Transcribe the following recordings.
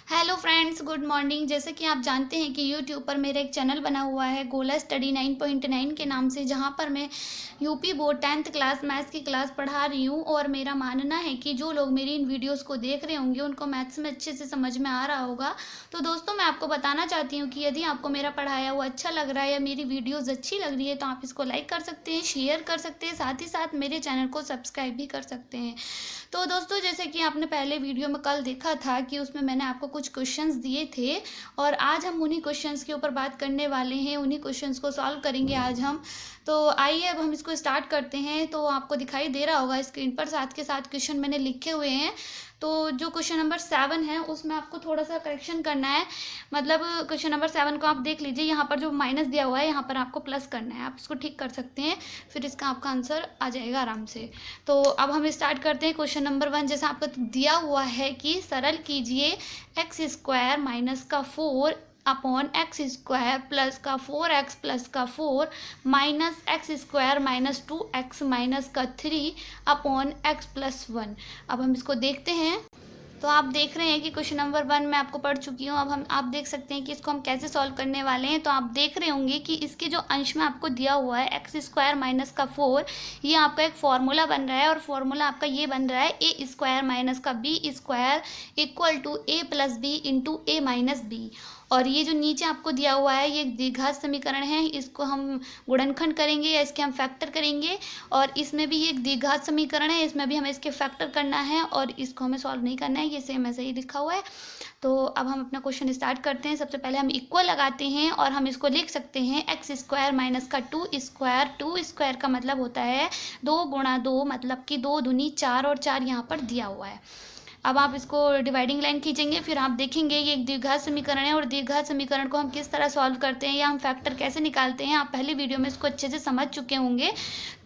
Hello friends, good morning. जैसे कि आप जानते हैं कि यूट्यूब पर मेरा एक चैनल बना हुआ है गोला स्टडी 9.9 के नाम से, जहां पर मैं UP board 10th class maths की क्लास पढ़ा रही हूं। और मेरा मानना है कि जो लोग मेरी इन वीडियोस को देख रहे होंगे उनको मैथ्स में अच्छे से समझ में आ रहा होगा। तो दोस्तों, मैं आपको बताना चाहती हूँ कि यदि आपको मेरा पढ़ाया हुआ अच्छा लग रहा है या मेरी वीडियोज़ अच्छी लग रही है तो आप इसको लाइक कर सकते हैं, शेयर कर सकते हैं, साथ ही साथ मेरे चैनल को सब्सक्राइब भी कर सकते हैं। तो दोस्तों, जैसे कि आपने पहले वीडियो में कल देखा था कि उसमें मैंने आपको कुछ क्वेश्चंस दिए थे और आज हम उन्हीं क्वेश्चंस के ऊपर बात करने वाले हैं, उन्हीं क्वेश्चंस को सॉल्व करेंगे आज हम। तो आइए अब हम इसको स्टार्ट करते हैं। तो आपको दिखाई दे रहा होगा स्क्रीन पर साथ के साथ क्वेश्चन मैंने लिखे हुए हैं। तो जो क्वेश्चन नंबर 7 है उसमें आपको थोड़ा सा करेक्शन करना है। मतलब क्वेश्चन नंबर 7 को आप देख लीजिए, यहाँ पर जो माइनस दिया हुआ है यहाँ पर आपको प्लस करना है। आप इसको ठीक कर सकते हैं, फिर इसका आपका आंसर आ जाएगा आराम से। तो अब हम स्टार्ट करते हैं क्वेश्चन नंबर 1। जैसा आपको दिया हुआ है कि सरल कीजिए x² माइनस का 4 अपॉन x² प्लस का 4x प्लस का 4 minus x² minus 2x minus का 3 अपॉन x प्लस 1। अब हम इसको देखते हैं। तो आप देख रहे हैं कि क्वेश्चन नंबर 1 मैं आपको पढ़ चुकी हूँ। अब आप देख सकते हैं कि इसको हम कैसे सॉल्व करने वाले हैं। तो आप देख रहे होंगे कि इसके जो अंश में आपको दिया हुआ है x² माइनस का 4, ये आपका एक फॉर्मूला बन रहा है और फॉर्मूला आपका ये बन रहा है a² माइनस का b² equal to a plus B into a minus b. और ये जो नीचे आपको दिया हुआ है ये एक द्विघात समीकरण है, इसको हम गुणनखंड करेंगे या इसके हम फैक्टर करेंगे। और इसमें भी एक द्विघात समीकरण है, इसमें भी हमें इसके फैक्टर करना है और इसको हमें सॉल्व नहीं करना है, ये सेम ऐसे ही लिखा हुआ है। तो अब हम अपना क्वेश्चन स्टार्ट करते हैं। सबसे पहले हम इक्वल लगाते हैं और हम इसको लिख सकते हैं x² माइनस का 2² का मतलब होता है 2 गुणा 2, मतलब कि 2 दूनी 4 और 4 यहाँ पर दिया हुआ है। अब आप इसको डिवाइडिंग लाइन खींचेंगे, फिर आप देखेंगे ये एक द्विघात समीकरण है और द्विघात समीकरण को हम किस तरह सॉल्व करते हैं या हम फैक्टर कैसे निकालते हैं आप पहली वीडियो में इसको अच्छे से समझ चुके होंगे।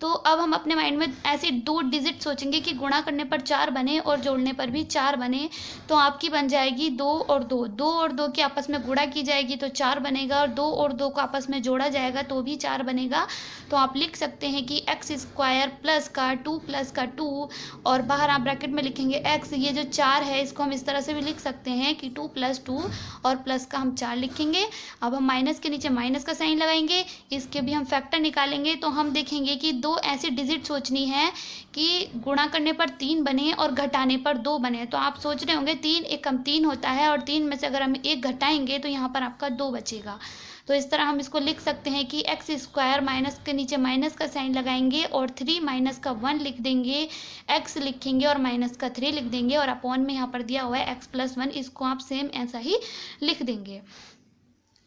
तो अब हम अपने माइंड में ऐसे 2 डिजिट सोचेंगे कि गुणा करने पर 4 बने और जोड़ने पर भी 4 बने। तो आपकी बन जाएगी 2 और 2, 2 और 2 की आपस में गुणा की जाएगी तो 4 बनेगा, और 2 और 2 को आपस में जोड़ा जाएगा तो भी 4 बनेगा। तो आप लिख सकते हैं कि x² प्लस का 2 प्लस का 2 और बाहर आप ब्रैकेट में लिखेंगे x, ये जो 4 है इसको हम इस तरह से भी लिख सकते हैं कि 2 + 2 और प्लस का हम 4 लिखेंगे। अब हम माइनस के नीचे माइनस का साइन लगाएंगे, इसके भी हम फैक्टर निकालेंगे। तो हम देखेंगे कि 2 ऐसी डिजिट सोचनी है कि गुणा करने पर 3 बने और घटाने पर 2 बने। तो आप सोच रहे होंगे 3 एक कम 3 होता है और 3 में से अगर हम 1 घटाएंगे तो यहाँ पर आपका 2 बचेगा। तो इस तरह हम इसको लिख सकते हैं कि x² माइनस के नीचे माइनस का साइन लगाएंगे और 3 माइनस का 1 लिख देंगे, x लिखेंगे और माइनस का 3 लिख देंगे और अपॉन में यहाँ पर दिया हुआ है x प्लस 1, इसको आप सेम ऐसा ही लिख देंगे।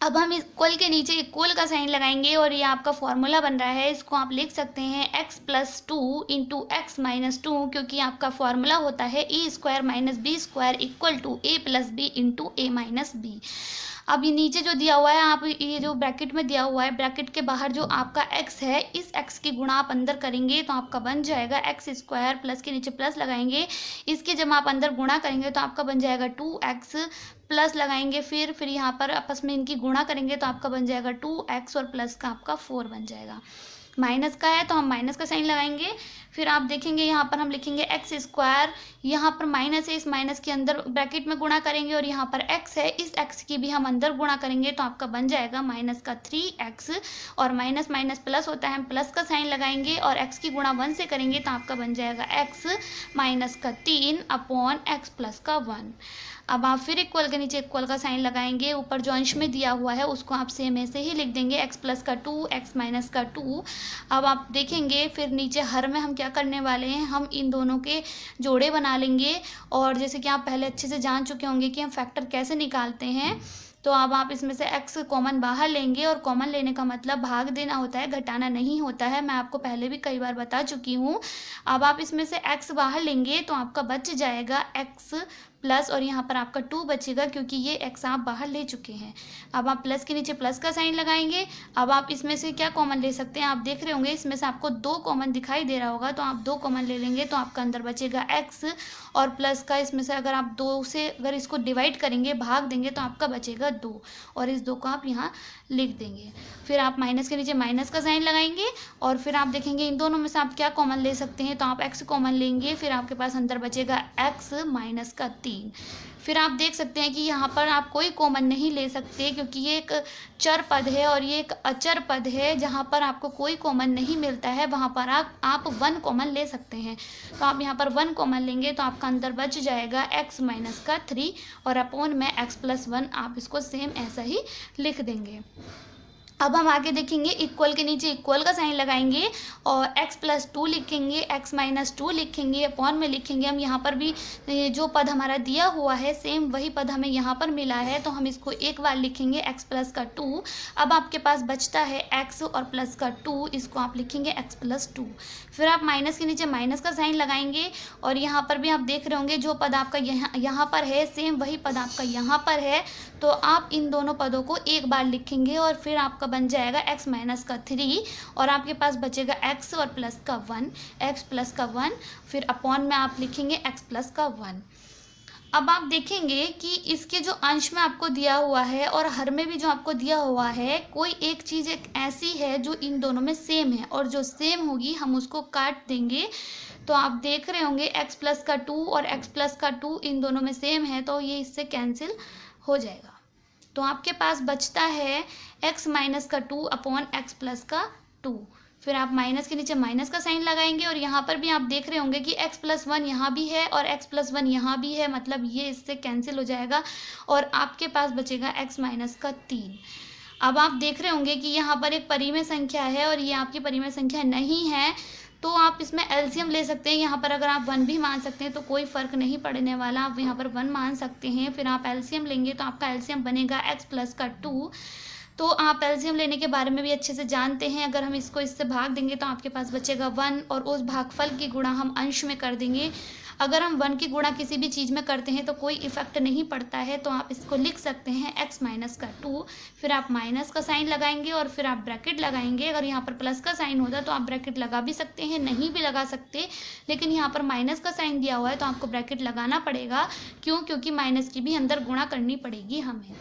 अब हम इक्वल के नीचे इक्वल का साइन लगाएंगे और ये आपका फॉर्मूला बन रहा है, इसको आप लिख सकते हैं x plus 2 into x minus 2, क्योंकि आपका फॉर्मूला होता है a² minus b² equal to a plus B into a minus b. अब ये नीचे जो दिया हुआ है, आप ये जो ब्रैकेट में दिया हुआ है, ब्रैकेट के बाहर जो आपका x है, इस x की गुणा आप अंदर करेंगे तो आपका बन जाएगा x² प्लस के नीचे प्लस लगाएंगे, इसके जब आप अंदर गुणा करेंगे तो आपका बन जाएगा 2x प्लस लगाएंगे, फिर यहाँ पर आपस में इनकी गुणा करेंगे तो आपका बन जाएगा 2x और प्लस का आपका 4 बन जाएगा। माइनस का है तो हम माइनस का साइन लगाएंगे, फिर आप देखेंगे यहाँ पर हम लिखेंगे x², यहाँ पर माइनस है, इस माइनस के अंदर ब्रैकेट में गुणा करेंगे और यहाँ पर x है, इस x की भी हम अंदर गुणा करेंगे तो आपका बन जाएगा माइनस का 3x और माइनस माइनस प्लस होता है, हम प्लस का साइन लगाएंगे और x की गुणा 1 से करेंगे तो आपका बन जाएगा x माइनस का 3 अपॉन x प्लस का 1। अब आप फिर इक्वल के नीचे इक्वल का साइन लगाएंगे, ऊपर जो अंश में दिया हुआ है उसको आप सेम ऐसे ही लिख देंगे, x प्लस का 2 x माइनस का 2। अब आप देखेंगे फिर नीचे हर में हम क्या करने वाले हैं, हम इन दोनों के जोड़े बना लेंगे। और जैसे कि आप पहले अच्छे से जान चुके होंगे कि हम फैक्टर कैसे निकालते हैं। तो अब आप इसमें से x कॉमन बाहर लेंगे और कॉमन लेने का मतलब भाग देना होता है, घटाना नहीं होता है, मैं आपको पहले भी कई बार बता चुकी हूँ। अब आप इसमें से x बाहर लेंगे तो आपका बच जाएगा x प्लस और यहाँ पर आपका 2 बचेगा, क्योंकि ये x आप बाहर ले चुके हैं। अब आप प्लस के नीचे प्लस का साइन लगाएंगे। अब आप इसमें से क्या कॉमन ले सकते हैं, आप देख रहे होंगे इसमें से आपको 2 कॉमन दिखाई दे रहा होगा, तो आप 2 कॉमन ले लेंगे तो आपका अंदर बचेगा x और प्लस का इसमें से अगर आप 2 से अगर इसको डिवाइड करेंगे, भाग देंगे तो आपका बचेगा 2 और इस 2 को आप यहाँ लिख देंगे। फिर आप माइनस के नीचे माइनस का साइन लगाएंगे और फिर आप देखेंगे इन दोनों में से आप क्या कॉमन ले सकते हैं, तो आप x कॉमन लेंगे, फिर आपके पास अंदर बचेगा x माइनस का 3 3। फिर आप देख सकते हैं कि यहाँ पर आप कोई कॉमन नहीं ले सकते, क्योंकि ये एक चर पद है और ये एक अचर पद है। जहाँ पर आपको कोई कॉमन नहीं मिलता है वहाँ पर आप 1 कॉमन ले सकते हैं। तो आप यहाँ पर 1 कॉमन लेंगे तो आपका अंदर बच जाएगा x माइनस का 3 और अपॉन में x प्लस 1, आप इसको सेम ऐसा ही लिख देंगे। अब हम आगे देखेंगे, इक्वल के नीचे इक्वल का साइन लगाएंगे और x प्लस 2 लिखेंगे, x माइनस 2 लिखेंगे, अपॉन में लिखेंगे। हम यहाँ पर भी जो पद हमारा दिया हुआ है सेम वही पद हमें यहाँ पर मिला है, तो हम इसको एक बार लिखेंगे x प्लस का 2। अब आपके पास बचता है x और प्लस का 2, इसको आप लिखेंगे x प्लस 2। फिर आप माइनस के नीचे माइनस का साइन लगाएंगे और यहाँ पर भी आप देख रहे होंगे जो पद आपका यहाँ पर है सेम वही पद आपका यहाँ पर है, तो आप इन दोनों पदों को एक बार लिखेंगे और फिर आपका बन जाएगा x माइनस का 3 और आपके पास बचेगा x और प्लस का 1, x प्लस का 1, फिर अपॉन में आप लिखेंगे x प्लस का 1। अब आप देखेंगे कि इसके जो अंश में आपको दिया हुआ है और हर में भी जो आपको दिया हुआ है, कोई एक चीज़ एक ऐसी है जो इन दोनों में सेम है और जो सेम होगी हम उसको काट देंगे। तो आप देख रहे होंगे x प्लस का 2 और x प्लस का 2 इन दोनों में सेम है, तो ये इससे कैंसिल हो जाएगा। तो आपके पास बचता है x माइनस का 2 अपॉन x प्लस का 2। फिर आप माइनस के नीचे माइनस का साइन लगाएंगे और यहाँ पर भी आप देख रहे होंगे कि x प्लस 1 यहाँ भी है और x प्लस 1 यहाँ भी है, मतलब ये इससे कैंसिल हो जाएगा और आपके पास बचेगा x माइनस का 3। अब आप देख रहे होंगे कि यहाँ पर एक परिमेय संख्या है और ये आपकी परिमेय संख्या नहीं है, तो आप इसमें एलसीएम ले सकते हैं। यहाँ पर अगर आप 1 भी मान सकते हैं तो कोई फ़र्क नहीं पड़ने वाला, आप यहाँ पर 1 मान सकते हैं। फिर आप एलसीएम लेंगे तो आपका एलसीएम बनेगा x प्लस का 2। तो आप एलसीएम लेने के बारे में भी अच्छे से जानते हैं। अगर हम इसको इससे भाग देंगे तो आपके पास बचेगा 1 और उस भागफल की गुणा हम अंश में कर देंगे। अगर हम 1 की गुणा किसी भी चीज़ में करते हैं तो कोई इफेक्ट नहीं पड़ता है, तो आप इसको लिख सकते हैं x माइनस का 2। फिर आप माइनस का साइन लगाएंगे और फिर आप ब्रैकेट लगाएंगे। अगर यहाँ पर प्लस का साइन होता तो आप ब्रैकेट लगा भी सकते हैं, नहीं भी लगा सकते, लेकिन यहाँ पर माइनस का साइन दिया हुआ है तो आपको ब्रैकेट लगाना पड़ेगा। क्यों? क्योंकि माइनस की भी अंदर गुणा करनी पड़ेगी हमें।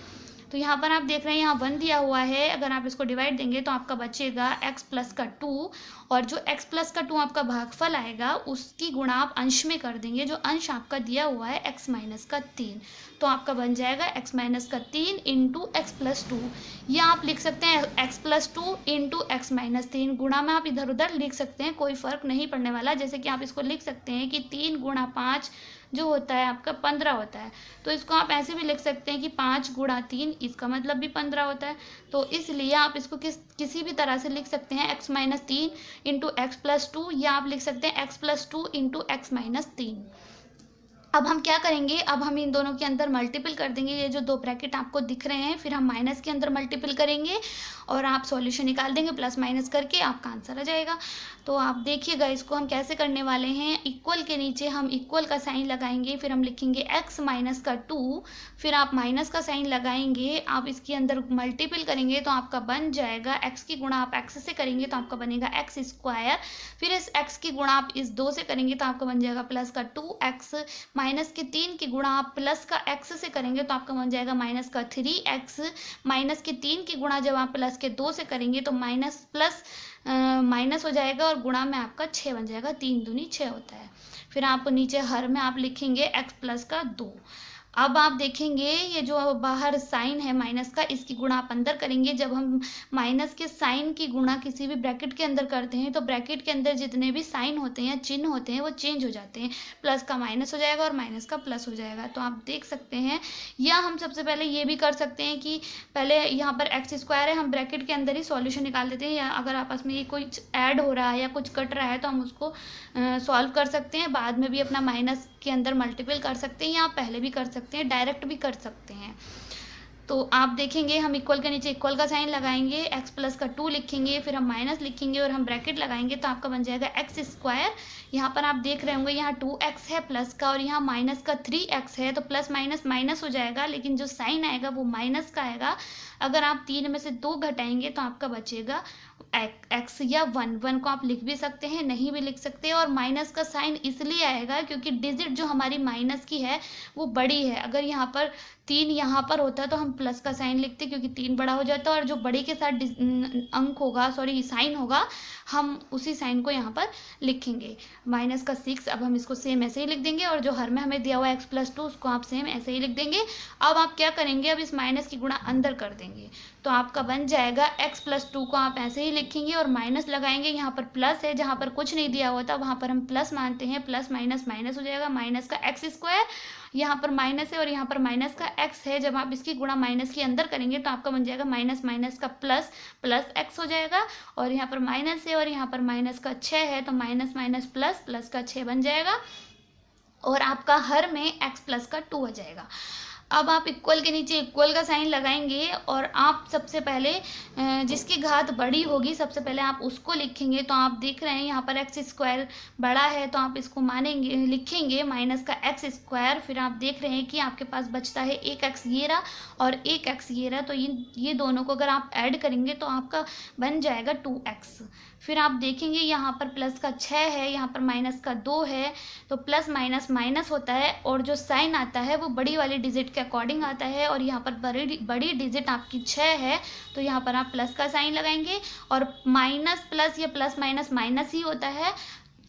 तो यहाँ पर आप देख रहे हैं यहाँ 1 दिया हुआ है, अगर आप इसको डिवाइड देंगे तो आपका बचेगा x प्लस का 2 और जो x प्लस का 2 आपका भागफल आएगा उसकी गुणा आप अंश में कर देंगे, जो अंश आपका दिया हुआ है x माइनस का 3। तो आपका बन जाएगा x माइनस का 3 इंटू एक्स प्लस 2, या आप लिख सकते हैं x plus 2 into x minus 3। गुणा में आप इधर उधर लिख सकते हैं, कोई फ़र्क नहीं पड़ने वाला। जैसे कि आप इसको लिख सकते हैं कि 3 गुणा 5 जो होता है आपका 15 होता है, तो इसको आप ऐसे भी लिख सकते हैं कि 5 गुणा 3, इसका मतलब भी 15 होता है। तो इसलिए आप इसको किसी भी तरह से लिख सकते हैं x minus 3 into x plus 2, या आप लिख सकते हैं x plus 2 into x minus 3। अब हम क्या करेंगे, अब हम इन दोनों के अंदर मल्टीपल कर देंगे, ये जो 2 ब्रैकेट आपको दिख रहे हैं, फिर हम माइनस के अंदर मल्टीपल करेंगे और आप सॉल्यूशन निकाल देंगे प्लस माइनस करके, आपका आंसर आ जाएगा। तो आप देखिएगा इसको हम कैसे करने वाले हैं। इक्वल के नीचे हम इक्वल का साइन लगाएंगे, फिर हम लिखेंगे x माइनस का 2, फिर आप माइनस का साइन लगाएंगे, आप इसके अंदर मल्टीपल करेंगे तो आपका बन जाएगा x की गुणा आप x से करेंगे तो आपका बनेगा x स्क्वायर, फिर इस x की गुणा आप इस 2 से करेंगे तो आपका बन जाएगा प्लस का 2x, माइनस के 3 की गुणा आप प्लस का x से करेंगे तो आपका बन जाएगा माइनस का 3x, माइनस के 3 की गुणा जब आप प्लस के 2 से करेंगे तो माइनस प्लस माइनस हो जाएगा और गुणा में आपका 6 बन जाएगा, 3 दूनी 6 होता है। फिर आप नीचे हर में आप लिखेंगे x प्लस का 2। अब आप देखेंगे ये जो बाहर साइन है माइनस का, इसकी गुणा आप अंदर करेंगे। जब हम माइनस के साइन की गुणा किसी भी ब्रैकेट के अंदर करते हैं तो ब्रैकेट के अंदर जितने भी साइन होते हैं, चिन्ह होते हैं, वो चेंज हो जाते हैं। प्लस का माइनस हो जाएगा और माइनस का प्लस हो जाएगा, तो आप देख सकते हैं। या हम सबसे पहले ये भी कर सकते हैं कि पहले यहाँ पर एक्स स्क्वायर है, हम ब्रैकेट के अंदर ही सॉल्यूशन निकाल देते हैं, या अगर आपस में ये कुछ ऐड हो रहा है या कुछ कट रहा है तो हम उसको सॉल्व कर सकते हैं। बाद में भी अपना माइनस के अंदर मल्टीपल कर सकते हैं, या आप पहले भी कर सकते हैं, डायरेक्ट भी कर सकते हैं। तो आप देखेंगे हम इक्वल के नीचे इक्वल का साइन लगाएंगे, x प्लस का 2 लिखेंगे, फिर हम माइनस लिखेंगे और हम ब्रैकेट लगाएंगे तो आपका बन जाएगा एक्स स्क्वायर। यहाँ पर आप देख रहे होंगे यहाँ 2x है प्लस का और यहाँ माइनस का 3x है, तो प्लस माइनस माइनस हो जाएगा, लेकिन जो साइन आएगा वो माइनस का आएगा। अगर आप 3 में से 2 घटाएंगे तो आपका बचेगा एक्स या वन को आप लिख भी सकते हैं, नहीं भी लिख सकते। और माइनस का साइन इसलिए आएगा क्योंकि डिजिट जो हमारी माइनस की है वो बड़ी है। अगर यहाँ पर 3 यहाँ पर होता तो हम प्लस का साइन लिखते, क्योंकि 3 बड़ा हो जाता है और जो बड़े के साथ अंक होगा, सॉरी साइन होगा, हम उसी साइन को यहाँ पर लिखेंगे। माइनस का 6, अब हम इसको सेम ऐसे ही लिख देंगे। और जो हर में हमें दिया हुआ है x+2 उसको आप सेम ऐसे ही लिख देंगे। अब आप क्या करेंगे, अब इस माइनस की गुणा अंदर कर देंगे, तो आपका बन जाएगा x+2 को आप ऐसे ही लिखेंगे और माइनस लगाएंगे। यहाँ पर प्लस है, जहाँ पर कुछ नहीं दिया हुआ था वहाँ पर हम प्लस मानते हैं, प्लस माइनस माइनस हो जाएगा। माइनस का x², यहाँ पर माइनस है और यहाँ पर माइनस का x है। जब आप इसकी गुणा माइनस के अंदर करेंगे तो आपका बन जाएगा माइनस माइनस का प्लस, प्लस x हो जाएगा। और यहाँ पर माइनस है और यहाँ पर माइनस का 6 है, तो माइनस माइनस प्लस, प्लस का 6 बन जाएगा और आपका हर में x+2 हो जाएगा। अब आप इक्वल के नीचे इक्वल का साइन लगाएंगे और आप सबसे पहले जिसकी घात बड़ी होगी सबसे पहले आप उसको लिखेंगे। तो आप देख रहे हैं यहाँ पर x² बड़ा है, तो आप इसको मानेंगे, लिखेंगे माइनस का x²। फिर आप देख रहे हैं कि आपके पास बचता है एक x ये रहा और एक x ये रहा, तो ये दोनों को अगर आप ऐड करेंगे तो आपका बन जाएगा 2x। फिर आप देखेंगे यहाँ पर प्लस का 6 है, यहाँ पर माइनस का 2 है, तो प्लस माइनस माइनस होता है और जो साइन आता है वो बड़ी वाली डिजिट के अकॉर्डिंग आता है। और यहाँ पर बड़ी डिजिट आपकी 6 है, तो यहाँ पर आप प्लस का साइन लगाएंगे। और माइनस प्लस या प्लस माइनस माइनस ही होता है।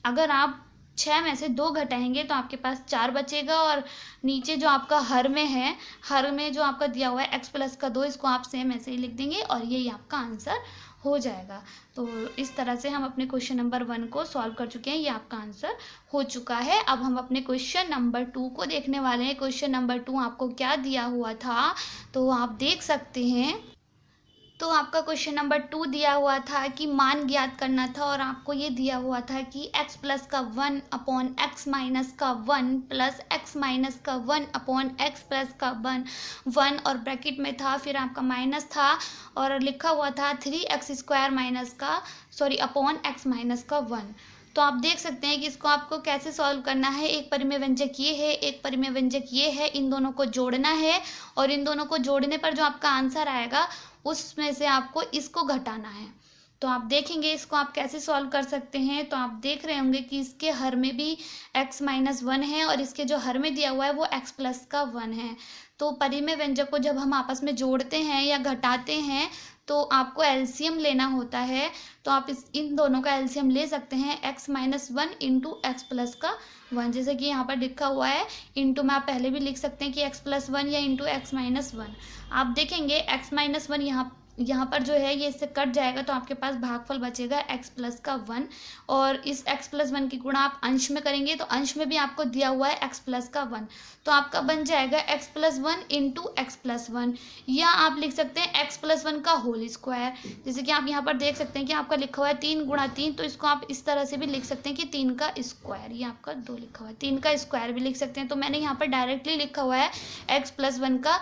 अगर आप 6 में से 2 घटाएंगे तो आपके पास 4 बचेगा। और नीचे जो आपका हर में है, हर में जो आपका दिया हुआ है x+2, इसको आप सेम ऐसे ही लिख देंगे और यही आपका आंसर हो जाएगा। तो इस तरह से हम अपने क्वेश्चन नंबर 1 को सॉल्व कर चुके हैं, ये आपका आंसर हो चुका है। अब हम अपने क्वेश्चन नंबर 2 को देखने वाले हैं। क्वेश्चन नंबर 2 आपको क्या दिया हुआ था तो आप देख सकते हैं। तो आपका क्वेश्चन नंबर 2 दिया हुआ था कि मान ज्ञात करना था और आपको ये दिया हुआ था कि x प्लस का 1 अपॉन x माइनस का 1 प्लस x माइनस का 1 अपॉन x प्लस का 1 और ब्रैकेट में था, फिर आपका माइनस था और लिखा हुआ था 3x² माइनस का अपॉन x माइनस का 1। तो आप देख सकते हैं कि इसको आपको कैसे सॉल्व करना है। एक परिमेय व्यंजक ये है, एक परिमेय व्यंजक ये है, इन दोनों को जोड़ना है और इन दोनों को जोड़ने पर जो आपका आंसर आएगा उसमें से आपको इसको घटाना है। तो आप देखेंगे इसको आप कैसे सॉल्व कर सकते हैं। तो आप देख रहे होंगे कि इसके हर में भी x-1 है और इसके जो हर में दिया हुआ है वो x प्लस का 1 है। तो परिमेय व्यंजक को जब हम आपस में जोड़ते हैं या घटाते हैं तो आपको एलसीएम लेना होता है। तो आप इन दोनों का एलसीएम ले सकते हैं, x-1 इंटू एक्स प्लस का 1, जैसे कि यहाँ पर लिखा हुआ है। इंटू में आप पहले भी लिख सकते हैं कि x+1 या इंटू x-1। आप देखेंगे x-1 यहाँ पर जो है ये इससे कट जाएगा तो आपके पास भागफल बचेगा x प्लस का 1। और इस x प्लस 1 की गुणा आप अंश में करेंगे तो अंश में भी आपको दिया हुआ है x प्लस का 1, तो आपका बन जाएगा x plus 1 into x plus 1, या आप लिख सकते हैं x प्लस 1 का होल स्क्वायर। जैसे कि आप यहाँ पर देख सकते हैं कि आपका लिखा हुआ है 3 गुणा 3, तो इसको आप इस तरह से भी लिख सकते हैं कि 3 का स्क्वायर। ये आपका 2 लिखा हुआ है, 3 का स्क्वायर भी लिख सकते हैं। तो मैंने यहाँ पर डायरेक्टली लिखा हुआ है x प्लस 1 का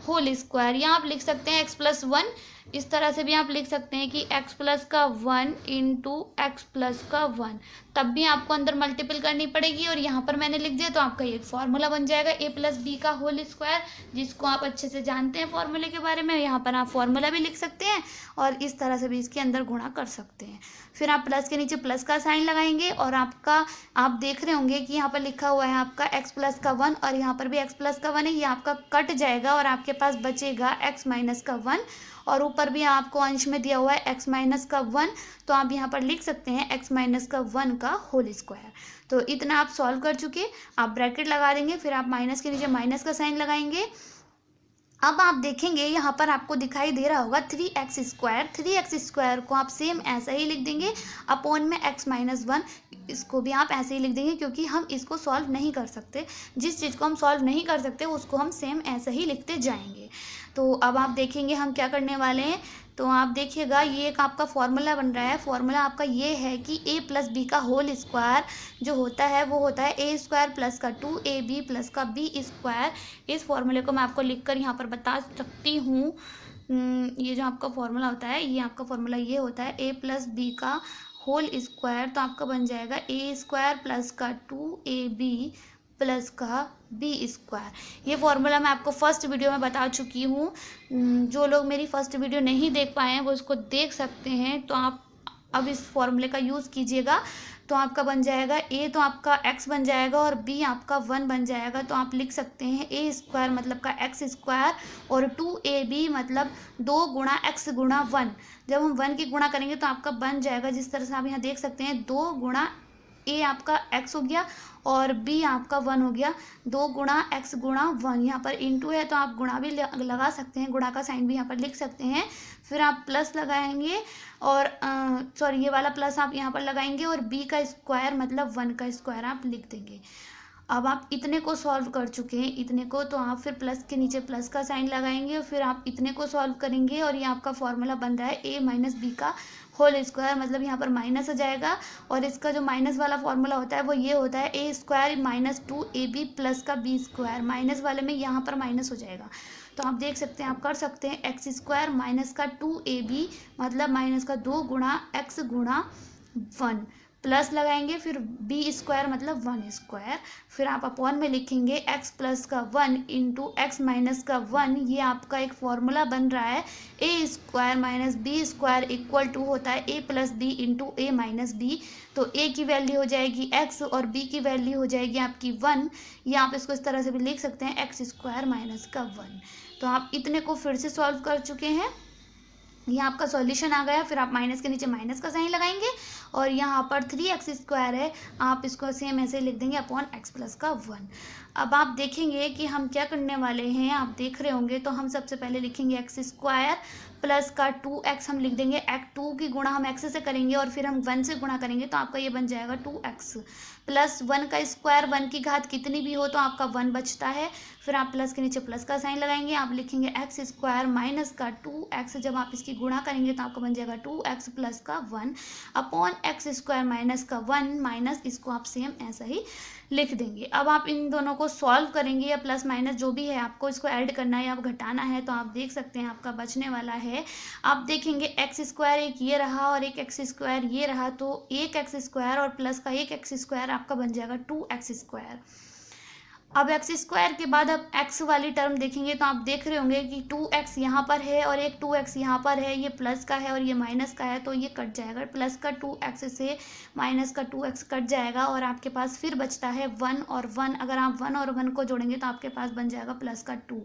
होल स्क्वायर, या आप लिख सकते हैं x प्लस 1। इस तरह से भी आप लिख सकते हैं कि x प्लस का 1 इंटू एक्स प्लस का 1, तब भी आपको अंदर मल्टीपल करनी पड़ेगी और यहाँ पर मैंने लिख दिया तो आपका ये फॉर्मूला बन जाएगा a प्लस बी का होल स्क्वायर, जिसको आप अच्छे से जानते हैं फॉर्मूले के बारे में। यहाँ पर आप फॉर्मूला भी लिख सकते हैं और इस तरह से भी इसके अंदर गुणा कर सकते हैं। फिर आप प्लस के नीचे प्लस का साइन लगाएंगे और आप देख रहे होंगे कि यहाँ पर लिखा हुआ है आपका x प्लस का 1 और यहाँ पर भी x प्लस का 1 है, ये आपका कट जाएगा और आपके पास बचेगा x माइनस का 1 और ऊपर भी आपको अंश में दिया हुआ है x माइनस का 1, तो आप यहाँ पर लिख सकते हैं x माइनस का 1 का होल स्क्वायर। तो इतना आप सॉल्व कर चुके, आप ब्रैकेट लगा देंगे, फिर आप माइनस के नीचे माइनस का साइन लगाएंगे। अब आप देखेंगे यहाँ पर आपको दिखाई दे रहा होगा 3x² को आप सेम ऐसा ही लिख देंगे अपॉन में x माइनस 1, इसको भी आप ऐसे ही लिख देंगे क्योंकि हम इसको सॉल्व नहीं कर सकते। जिस चीज़ को हम सॉल्व नहीं कर सकते उसको हम सेम ऐसे ही लिखते जाएंगे। तो अब आप देखेंगे हम क्या करने वाले हैं। तो आप देखिएगा ये एक आपका फॉर्मूला बन रहा है। फॉर्मूला आपका ये है कि a प्लस बी का होल स्क्वायर जो होता है वो होता है a स्क्वायर प्लस का 2ab प्लस का b स्क्वायर। इस फॉर्मूले को मैं आपको लिखकर यहाँ पर बता सकती हूँ। ये जो आपका फॉर्मूला होता है, ये आपका फॉर्मूला ये होता है a प्लस बी का होल स्क्वायर, तो आपका बन जाएगा a स्क्वायर प्लस का 2ab प्लस का बी स्क्वायर। ये फॉर्मूला मैं आपको फर्स्ट वीडियो में बता चुकी हूँ। जो लोग मेरी फर्स्ट वीडियो नहीं देख पाए हैं वो उसको देख सकते हैं। तो आप अब इस फॉर्मूले का यूज़ कीजिएगा। तो आपका बन जाएगा ए, तो आपका एक्स बन जाएगा और बी आपका 1 बन जाएगा। तो आप लिख सकते हैं ए स्क्वायर मतलब का एक्स स्क्वायर और 2ab मतलब 2 गुणा एक्स गुणा 1। जब हम 1 की गुणा करेंगे तो आपका बन जाएगा जिस तरह से आप यहाँ देख सकते हैं 2 गुणा ए आपका एक्स हो गया और बी आपका 1 हो गया। 2 गुणा एक्स गुणा 1, यहाँ पर इंटू है तो आप गुणा भी लगा सकते हैं, गुणा का साइन भी यहाँ पर लिख सकते हैं। फिर आप प्लस लगाएंगे और सॉरी ये वाला प्लस आप यहाँ पर लगाएंगे और बी का स्क्वायर मतलब 1 का स्क्वायर आप लिख देंगे। अब आप इतने को सॉल्व कर चुके हैं, इतने को, तो आप फिर प्लस के नीचे प्लस का साइन लगाएंगे और फिर आप इतने को सॉल्व करेंगे और ये आपका फॉर्मूला बन रहा है a माइनस बी का होल स्क्वायर। मतलब यहाँ पर माइनस हो जाएगा और इसका जो माइनस वाला फॉर्मूला होता है वो ये होता है a square minus 2ab plus का b स्क्वायर। माइनस वाले में यहाँ पर माइनस हो जाएगा। तो आप देख सकते हैं, आप कर सकते हैं एक्स स्क्वायर माइनस का 2ab मतलब माइनस का 2 गुणा एक्स गुणा 1 प्लस लगाएंगे फिर बी स्क्वायर मतलब 1 स्क्वायर। फिर आप अपॉन में लिखेंगे एक्स प्लस का 1 इंटू एक्स माइनस का 1। ये आपका एक फॉर्मूला बन रहा है A square minus B square equal to होता है A plus B into A minus B. तो ए की वैल्यू हो जाएगी एक्स और बी की वैल्यू हो जाएगी आपकी 1। ये आप इसको इस तरह से भी लिख सकते हैं एक्स स्क्वायर माइनस का 1। तो आप इतने को फिर से सॉल्व कर चुके हैं, ये आपका सॉल्यूशन आ गया। फिर आप माइनस के नीचे माइनस का साइन लगाएंगे और यहाँ पर 3x स्क्वायर है, आप इसको सेम ऐसे लिख देंगे अपॉन x प्लस का 1। अब आप देखेंगे कि हम क्या करने वाले हैं, आप देख रहे होंगे। तो हम सबसे पहले लिखेंगे एक्स स्क्वायर प्लस का 2x हम लिख देंगे। एक्स 2 की गुणा हम x से करेंगे और फिर हम 1 से गुणा करेंगे तो आपका ये बन जाएगा 2x प्लस 1 का स्क्वायर। 1 की घात कितनी भी हो तो आपका 1 बचता है। फिर आप प्लस के नीचे प्लस का साइन लगाएंगे, आप लिखेंगे एक्स स्क्वायर माइनस का 2x। जब आप इसकी गुणा करेंगे तो आपका बन जाएगा 2x प्लस का 1 अपॉन एक्स स्क्वायर माइनस का 1 माइनस इसको आप सेम ऐसा ही लिख देंगे। अब आप इन दोनों को सॉल्व करेंगे या प्लस माइनस जो भी है आपको इसको ऐड करना है या आप घटाना है। तो आप देख सकते हैं आपका बचने वाला है, आप देखेंगे एक्स स्क्वायर एक ये रहा और एक एक्स स्क्वायर ये रहा। तो एक एक्स स्क्वायर और प्लस का एक एक्स स्क्वायर आपका बन जाएगा 2x स्क्वायर। अब एक्स स्क्वायर के बाद अब एक्स वाली टर्म देखेंगे तो आप देख रहे होंगे कि 2x यहाँ पर है और एक 2x यहाँ पर है, ये प्लस का है और ये माइनस का है तो ये कट जाएगा। प्लस का 2x से माइनस का 2x कट जाएगा और आपके पास फिर बचता है 1 और 1। अगर आप 1 और 1 को जोड़ेंगे तो आपके पास बन जाएगा प्लस का 2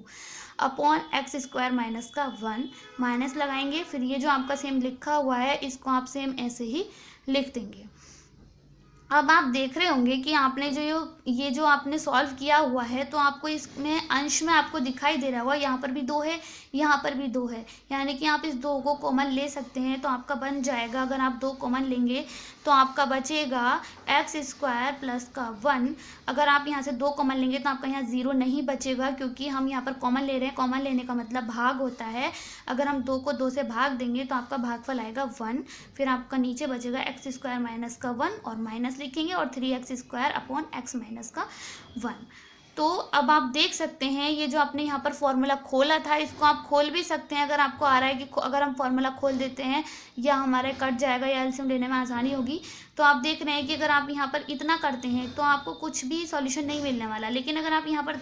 अपॉन एक्स स्क्वायर माइनस का 1। माइनस लगाएंगे फिर ये जो आपका सेम लिखा हुआ है इसको आप सेम ऐसे ही लिख देंगे। अब आप देख रहे होंगे कि आपने ये जो आपने सॉल्व किया हुआ है तो आपको इसमें अंश में आपको दिखाई दे रहा होगा, यहाँ पर भी 2 है यहाँ पर भी 2 है, यानी कि आप इस 2 को कॉमन ले सकते हैं। तो आपका बन जाएगा, अगर आप 2 कॉमन लेंगे तो आपका बचेगा एक्स स्क्वायर प्लस का 1। अगर आप यहाँ से 2 कॉमन लेंगे तो आपका यहाँ 0 नहीं बचेगा क्योंकि हम यहाँ पर कॉमन ले रहे हैं। कॉमन लेने का मतलब भाग होता है। अगर हम 2 को 2 से भाग देंगे तो आपका भागफल आएगा 1। फिर आपका नीचे बचेगा एक्स स्क्वायर माइनस का 1 और माइनस लिखेंगे और 3x square upon x minus का 1। तो अब आप देख सकते हैं ये जो आपने यहाँ पर फॉर्मूला खोला था इसको आप खोल भी सकते हैं। अगर आपको आ रहा है कि अगर हम फॉर्मूला खोल देते हैं या हमारे कट जाएगा या एलसीएम लेने में आसानी होगी, तो आप देख रहे हैं कि अगर आप यहाँ पर इतना करते हैं तो आपको कुछ भी सॉल्यूशन नहीं मिलने वाला। लेकिन अगर आप यहाँ पर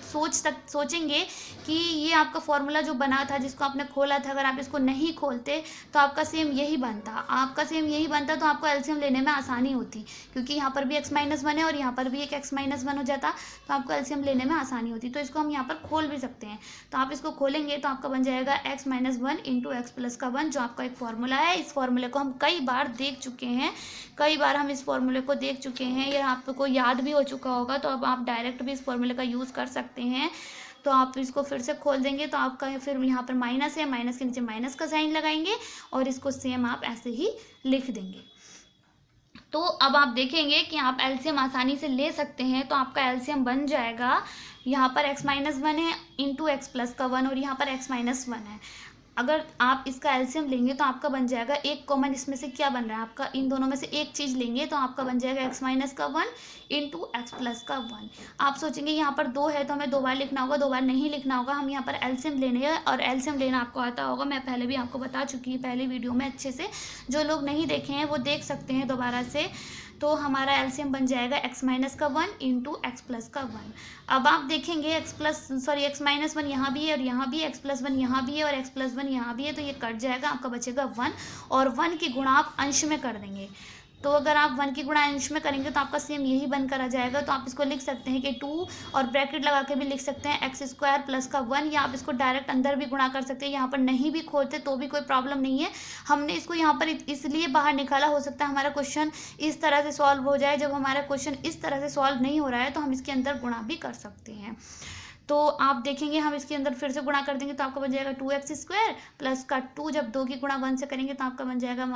सोचेंगे कि ये आपका फॉर्मूला जो बना था जिसको आपने खोला था, अगर आप इसको नहीं खोलते तो आपका सेम यही बनता, तो आपको एलसीएम लेने में आसानी होती क्योंकि यहाँ पर भी x-1 है और यहाँ पर भी एक x-1 हो जाता तो आपको एलसीएम लेने में आसानी होती। तो इसको हम यहाँ पर खोल भी सकते हैं। तो आप इसको खोलेंगे तो आपका बन जाएगा x-1 इंटू एक्स प्लस का 1 जो आपका एक फॉर्मूला है। इस फॉर्मूले को हम कई बार देख चुके हैं, हम इस फॉर्मूले को देख चुके हैं, ये आपको याद भी हो चुका होगा। तो अब आप डायरेक्ट भी इस फॉर्मूले का यूज़ कर सकते हैं। तो आप इसको फिर से खोल देंगे तो आपका फिर यहाँ पर माइनस है, माइनस के नीचे माइनस का साइन लगाएंगे और इसको सेम आप ऐसे ही लिख देंगे। तो अब आप देखेंगे कि आप एलसीएम आसानी से ले सकते हैं। तो आपका एलसीएम बन जाएगा, यहाँ पर x-1 है इंटू एक्स प्लस का 1 और यहाँ पर x-1 है। अगर आप इसका एलसीएम लेंगे तो आपका बन जाएगा एक कॉमन, इसमें से क्या बन रहा है आपका, इन दोनों में से एक चीज़ लेंगे तो आपका बन जाएगा x-1 इंटू एक्स प्लस का 1। आप सोचेंगे यहाँ पर 2 है तो हमें 2 बार लिखना होगा, 2 बार नहीं लिखना होगा, हम यहाँ पर एलसीएम लेने हैं और एलसीएम लेना आपको आता होगा। मैं पहले भी आपको बता चुकी हूँ पहले वीडियो में अच्छे से, जो लोग नहीं देखे हैं वो देख सकते हैं दोबारा से। तो हमारा एलसीएम बन जाएगा x माइनस का 1 इंटू एक्स प्लस का 1। अब आप देखेंगे x माइनस 1 यहाँ भी है और यहाँ भी है, x प्लस 1 यहाँ भी है और x प्लस 1 यहाँ भी है, तो ये कट जाएगा, आपका बचेगा 1 और 1 की गुणा आप अंश में कर देंगे। तो अगर आप 1 की गुणा अंश में करेंगे तो आपका सेम यही बनकर आ जाएगा। तो आप इसको लिख सकते हैं कि 2 और ब्रैकेट लगा के भी लिख सकते हैं एक्स स्क्वायर प्लस का 1, या आप इसको डायरेक्ट अंदर भी गुणा कर सकते हैं। यहाँ पर नहीं भी खोलते तो भी कोई प्रॉब्लम नहीं है। हमने इसको यहाँ पर इसलिए बाहर निकाला, हो सकता है हमारा क्वेश्चन इस तरह से सॉल्व हो जाए। जब हमारा क्वेश्चन इस तरह से सॉल्व नहीं हो रहा है तो हम इसके अंदर गुणा भी कर सकते हैं। तो आप देखेंगे हम इसके अंदर फिर से गुणा कर देंगे तो आपका बन जाएगा 2x स्क्वायर प्लस का 2, जब 2 की गुणा 1 से करेंगे तो आपका बन जाएगा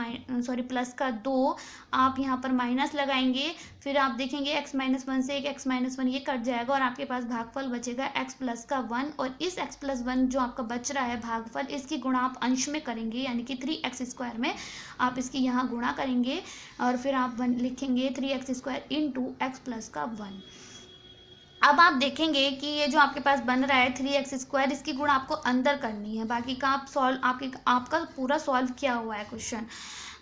प्लस का 2। आप यहाँ पर माइनस लगाएंगे, फिर आप देखेंगे x माइनस 1 से एक x माइनस 1 ये कट जाएगा और आपके पास भागफल बचेगा x प्लस का 1। और इस x प्लस 1 जो आपका बच रहा है भागफल, इसकी गुणा आप अंश में करेंगे, यानी कि 3x स्क्वायर में आप इसकी यहाँ गुणा करेंगे और फिर आप लिखेंगे 3x square into x plus का 1। अब आप देखेंगे कि ये जो आपके पास बन रहा है 3x स्क्वायर, इसकी गुणा आपको अंदर करनी है, बाकी का आप आपका पूरा सॉल्व किया हुआ है क्वेश्चन।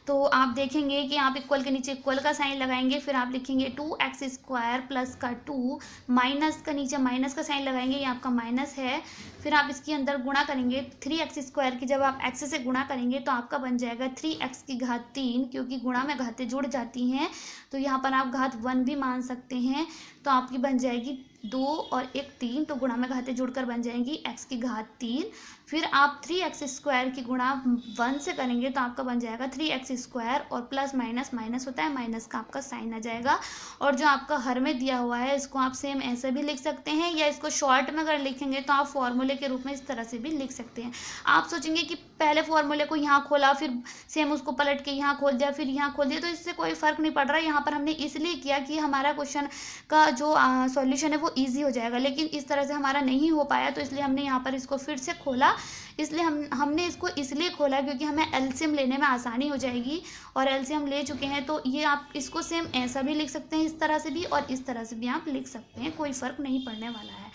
तो आप देखेंगे कि आप इक्वल के नीचे इक्वल का साइन लगाएंगे, फिर आप लिखेंगे 2x स्क्वायर प्लस का 2, माइनस का नीचे माइनस का साइन लगाएंगे, ये आपका माइनस है। फिर आप इसके अंदर गुणा करेंगे 3x स्क्वायर की, जब आप x से गुणा करेंगे तो आपका बन जाएगा 3x की घात 3, क्योंकि गुणा में घातें जुड़ जाती हैं तो यहाँ पर आप घात 1 भी मान सकते हैं। तो आपकी बन जाएगी 2 और 1 3, तो गुणा में घातें जुड़कर बन जाएंगी x की घात 3। फिर आप 3x स्क्वायर की गुणा 1 से करेंगे तो आपका बन जाएगा 3x स्क्वायर, और प्लस माइनस माइनस होता है, माइनस का आपका साइन आ जाएगा। और जो आपका हर में दिया हुआ है इसको आप सेम ऐसे भी लिख सकते हैं, या इसको शॉर्ट में अगर लिखेंगे तो आप फॉर्मूले के रूप में इस तरह से भी लिख सकते हैं। आप सोचेंगे कि पहले फॉर्मूले को यहाँ खोला, फिर सेम उसको पलट के यहाँ खोल दिया, फिर यहाँ खोल दिया, तो इससे कोई फ़र्क नहीं पड़ रहा है। यहाँ पर हमने इसलिए किया कि हमारा क्वेश्चन का जो सॉल्यूशन है वो ईजी हो जाएगा, लेकिन इस तरह से हमारा नहीं हो पाया, तो इसलिए हमने यहाँ पर इसको फिर से खोला। इसलिए हमने इसको इसलिए खोला क्योंकि हमें एलसीएम लेने में आसानी हो जाएगी, और एलसीएम ले चुके हैं तो ये आप इसको सेम ऐसा भी लिख सकते हैं, इस तरह से भी, और इस तरह से भी आप लिख सकते हैं, कोई फ़र्क नहीं पड़ने वाला है।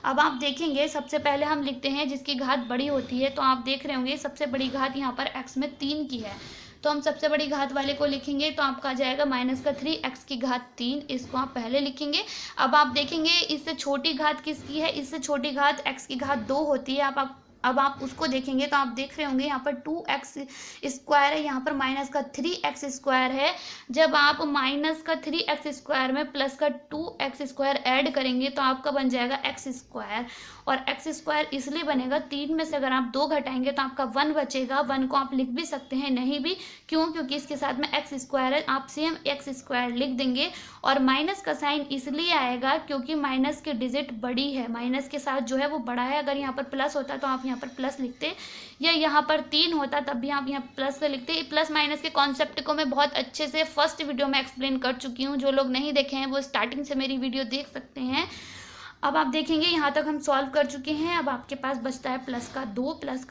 अब आप देखेंगे सबसे पहले हम लिखते हैं जिसकी घात बड़ी होती है। तो आप देख रहे होंगे सबसे बड़ी घात यहाँ पर x में 3 की है, तो हम सबसे बड़ी घात वाले को लिखेंगे तो आपका आ जाएगा माइनस का 3x की घात 3, इसको आप पहले लिखेंगे। अब आप देखेंगे इससे छोटी घात किसकी है, इससे छोटी घात x की घात 2 होती है। अब आप उसको देखेंगे तो आप देख रहे होंगे यहाँ पर 2x स्क्वायर है, यहाँ पर माइनस का 3x स्क्वायर है। जब आप माइनस का 3x स्क्वायर में प्लस का 2x स्क्वायर ऐड करेंगे तो आपका बन जाएगा x स्क्वायर, और x स्क्वायर इसलिए बनेगा 3 में से अगर आप 2 घटाएंगे तो आपका 1 बचेगा। 1 को आप लिख भी सकते हैं, नहीं भी, क्यों, क्योंकि इसके साथ में x स्क्वायर है, आप सेम x स्क्वायर लिख देंगे। और माइनस का साइन इसलिए आएगा क्योंकि माइनस की डिजिट बड़ी है, माइनस के साथ जो है वो बड़ा है। अगर यहाँ पर प्लस होता तो आप यहाँ पर प्लस लिखते, या यहाँ पर 3 होता तब भी आप यहाँ प्लस का लिखते। प्लस माइनस के कॉन्सेप्ट को मैं बहुत अच्छे से फर्स्ट वीडियो में एक्सप्लेन कर चुकी हूँ, जो लोग नहीं देखे हैं वो स्टार्टिंग से मेरी वीडियो देख सकते हैं। अब आप देखेंगे यहाँ तक हम सॉल्व कर चुके हैं। अब आपके पास बचता है प्लस का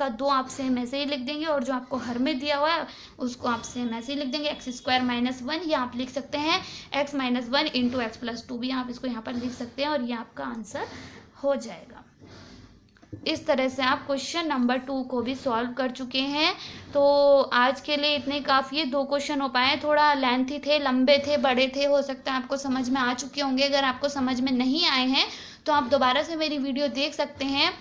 2 आप सेम ऐसे ही लिख देंगे, और जो आपको हर में दिया हुआ है उसको आप सेम ऐसे ही लिख देंगे, एक्स स्क्वायर माइनस 1, या आप लिख सकते हैं x minus 1 into x plus 2 भी आप इसको यहाँ पर लिख सकते हैं, और ये आपका आंसर हो जाएगा। इस तरह से आप क्वेश्चन नंबर 2 को भी सॉल्व कर चुके हैं। तो आज के लिए इतने काफ़ी है, 2 क्वेश्चन हो पाए, थोड़ा लेंथी थे, लंबे थे, बड़े थे, हो सकता है आपको समझ में आ चुके होंगे। अगर आपको समझ में नहीं आए हैं तो आप दोबारा से मेरी वीडियो देख सकते हैं,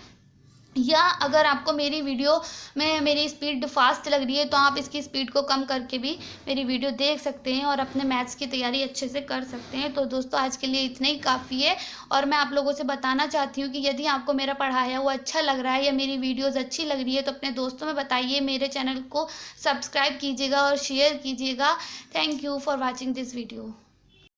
या अगर आपको मेरी वीडियो में मेरी स्पीड फास्ट लग रही है तो आप इसकी स्पीड को कम करके भी मेरी वीडियो देख सकते हैं और अपने मैथ्स की तैयारी अच्छे से कर सकते हैं। तो दोस्तों आज के लिए इतना ही काफ़ी है, और मैं आप लोगों से बताना चाहती हूँ कि यदि आपको मेरा पढ़ाया हुआ अच्छा लग रहा है या मेरी वीडियोज़ अच्छी लग रही है तो अपने दोस्तों में बताइए, मेरे चैनल को सब्सक्राइब कीजिएगा और शेयर कीजिएगा। Thank you for watching this video.